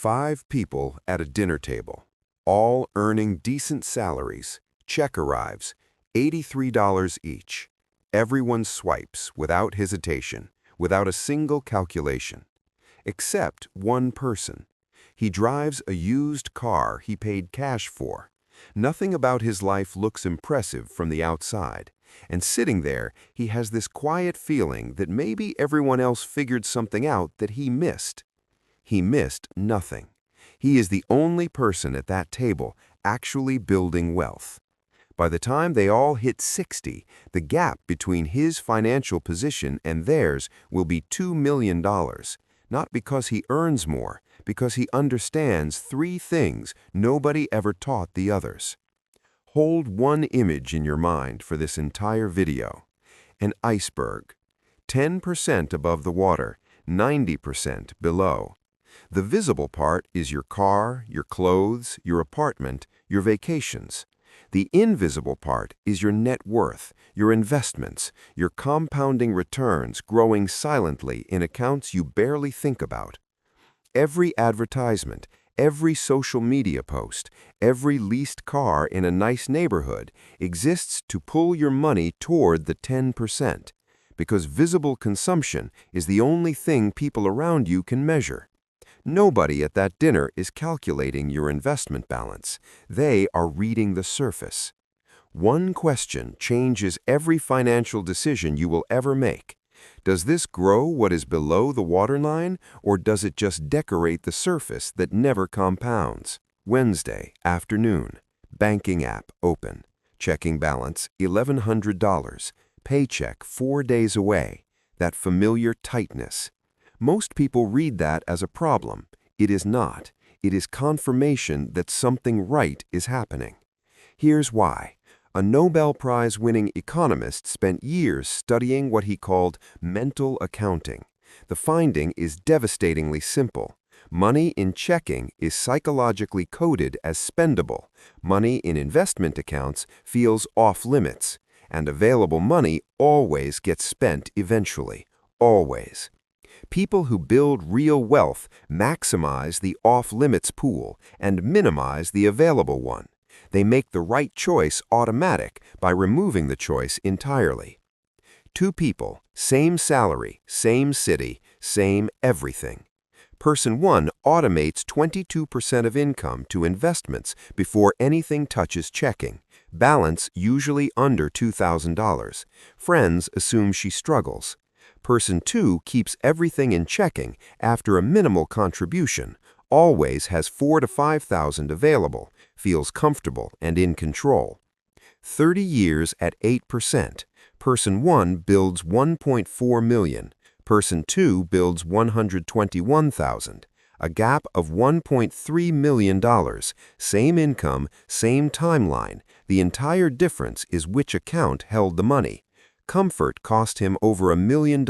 5 people at a dinner table, all earning decent salaries. Check arrives, $83 each. Everyone swipes without hesitation, without a single calculation. Except one person. He drives a used car he paid cash for. Nothing about his life looks impressive from the outside. And sitting there, he has this quiet feeling that maybe everyone else figured something out that he missed. He missed nothing. He is the only person at that table actually building wealth. By the time they all hit 60, the gap between his financial position and theirs will be $2 million. Not because he earns more, because he understands 3 things nobody ever taught the others. Hold one image in your mind for this entire video. An iceberg. 10% above the water, 90% below. The visible part is your car, your clothes, your apartment, your vacations. The invisible part is your net worth, your investments, your compounding returns growing silently in accounts you barely think about. Every advertisement, every social media post, every leased car in a nice neighborhood exists to pull your money toward the 10%, because visible consumption is the only thing people around you can measure. Nobody at that dinner is calculating your investment balance. They are reading the surface. One question changes every financial decision you will ever make. Does this grow what is below the waterline, or does it just decorate the surface that never compounds? Wednesday afternoon. Banking app open. Checking balance $1,100. Paycheck 4 days away. That familiar tightness. Most people read that as a problem. It is not. It is confirmation that something right is happening. Here's why. A Nobel Prize-winning economist spent years studying what he called mental accounting. The finding is devastatingly simple. Money in checking is psychologically coded as spendable. Money in investment accounts feels off-limits. And available money always gets spent eventually. Always. People who build real wealth maximize the off-limits pool and minimize the available one. They make the right choice automatic by removing the choice entirely. 2 people, same salary, same city, same everything. Person 1 automates 22% of income to investments before anything touches checking. Balance usually under $2,000. Friends assume she struggles. Person 2 keeps everything in checking after a minimal contribution, always has $4,000 to $5,000 available, feels comfortable and in control. 30 years at 8%. Person 1 builds $1.4 million. Person 2 builds $121,000. A gap of $1.3 million. Same income, same timeline. The entire difference is which account held the money. Comfort cost him over $1 million.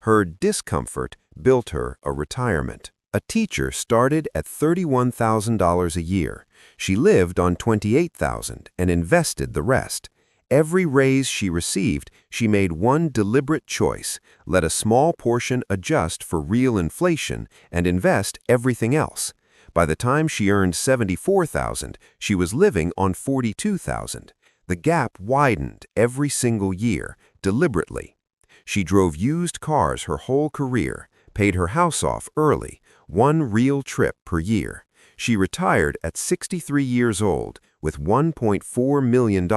Her discomfort built her a retirement. A teacher started at $31,000 a year. She lived on $28,000 and invested the rest. Every raise she received, she made one deliberate choice: let a small portion adjust for real inflation and invest everything else. By the time she earned $74,000, she was living on $42,000. The gap widened every single year, deliberately. She drove used cars her whole career, paid her house off early, 1 real trip per year. She retired at 63 years old with $1.4 million.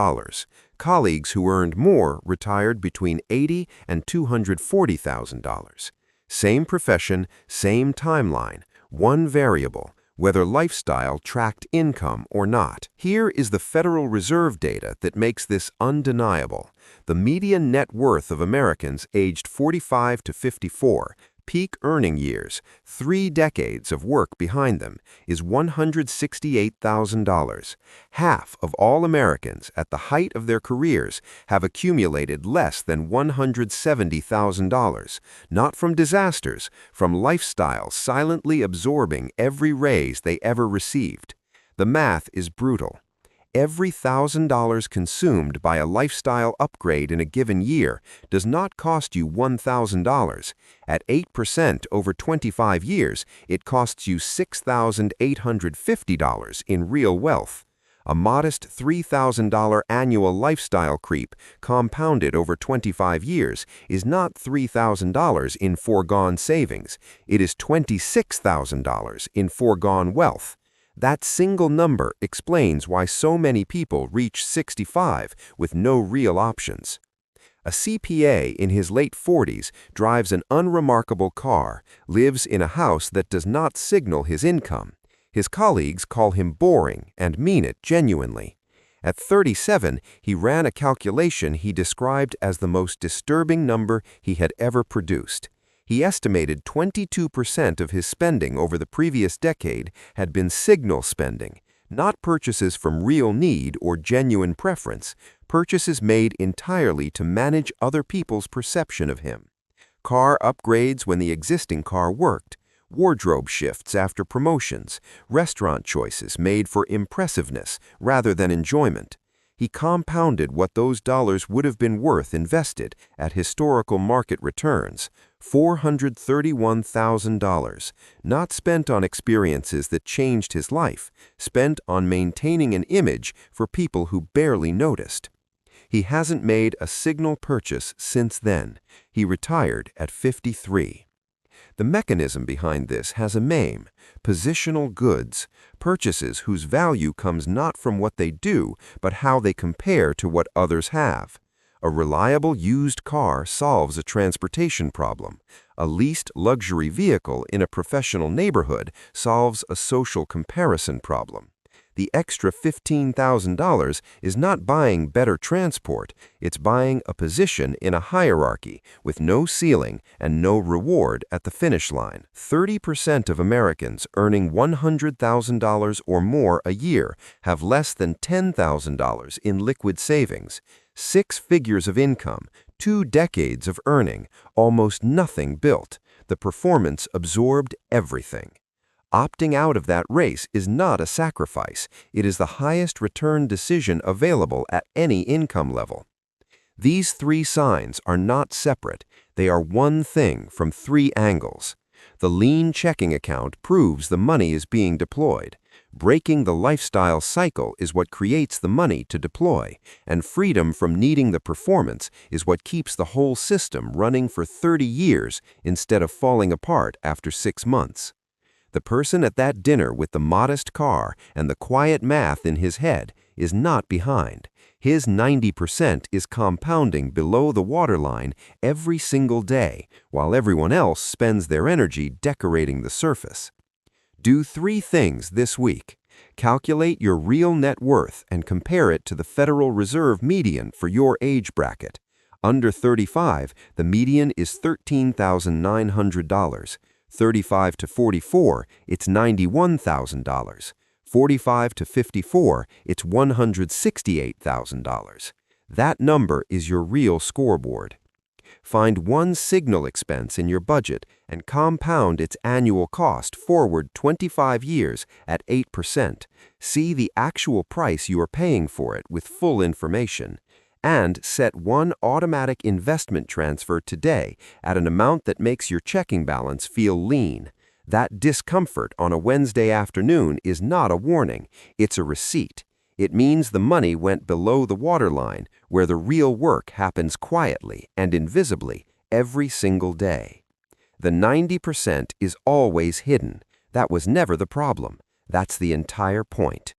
Colleagues who earned more retired between $80,000 and $240,000. Same profession, same timeline, one variable: whether lifestyle tracked income or not. Here is the Federal Reserve data that makes this undeniable. The median net worth of Americans aged 45 to 54, peak earning years, 3 decades of work behind them, is $168,000. Half of all Americans at the height of their careers have accumulated less than $170,000, not from disasters, from lifestyles silently absorbing every raise they ever received. The math is brutal. Every $1,000 consumed by a lifestyle upgrade in a given year does not cost you $1,000. At 8% over 25 years, it costs you $6,850 in real wealth. A modest $3,000 annual lifestyle creep compounded over 25 years is not $3,000 in foregone savings. It is $26,000 in foregone wealth. That single number explains why so many people reach 65 with no real options. A CPA in his late 40s drives an unremarkable car, lives in a house that does not signal his income. His colleagues call him boring and mean it genuinely. At 37, he ran a calculation he described as the most disturbing number he had ever produced. He estimated 22% of his spending over the previous decade had been signal spending, not purchases from real need or genuine preference, purchases made entirely to manage other people's perception of him. Car upgrades when the existing car worked, wardrobe shifts after promotions, restaurant choices made for impressiveness rather than enjoyment. He compounded what those dollars would have been worth invested at historical market returns, $431,000, not spent on experiences that changed his life, spent on maintaining an image for people who barely noticed. He hasn't made a signal purchase since then. He retired at 53. The mechanism behind this has a name: positional goods, purchases whose value comes not from what they do, but how they compare to what others have. A reliable used car solves a transportation problem. A leased luxury vehicle in a professional neighborhood solves a social comparison problem. The extra $15,000 is not buying better transport, it's buying a position in a hierarchy with no ceiling and no reward at the finish line. 30% of Americans earning $100,000 or more a year have less than $10,000 in liquid savings. 6 figures of income, 2 decades of earning, almost nothing built. The performance absorbed everything. Opting out of that race is not a sacrifice. It is the highest return decision available at any income level. These 3 signs are not separate. They are one thing from 3 angles. The lean checking account proves the money is being deployed. Breaking the lifestyle cycle is what creates the money to deploy, and freedom from needing the performance is what keeps the whole system running for 30 years instead of falling apart after 6 months. The person at that dinner with the modest car and the quiet math in his head is not behind. His 90% is compounding below the waterline every single day, while everyone else spends their energy decorating the surface. Do 3 things this week. Calculate your real net worth and compare it to the Federal Reserve median for your age bracket. Under 35, the median is $13,900. 35 to 44, it's $91,000. 45 to 54, it's $168,000. That number is your real scoreboard. Find one signal expense in your budget and compound its annual cost forward 25 years at 8%. See the actual price you are paying for it with full information. And set one automatic investment transfer today at an amount that makes your checking balance feel lean. That discomfort on a Wednesday afternoon is not a warning, it's a receipt. It means the money went below the waterline, where the real work happens quietly and invisibly every single day. The 90% is always hidden. That was never the problem. That's the entire point.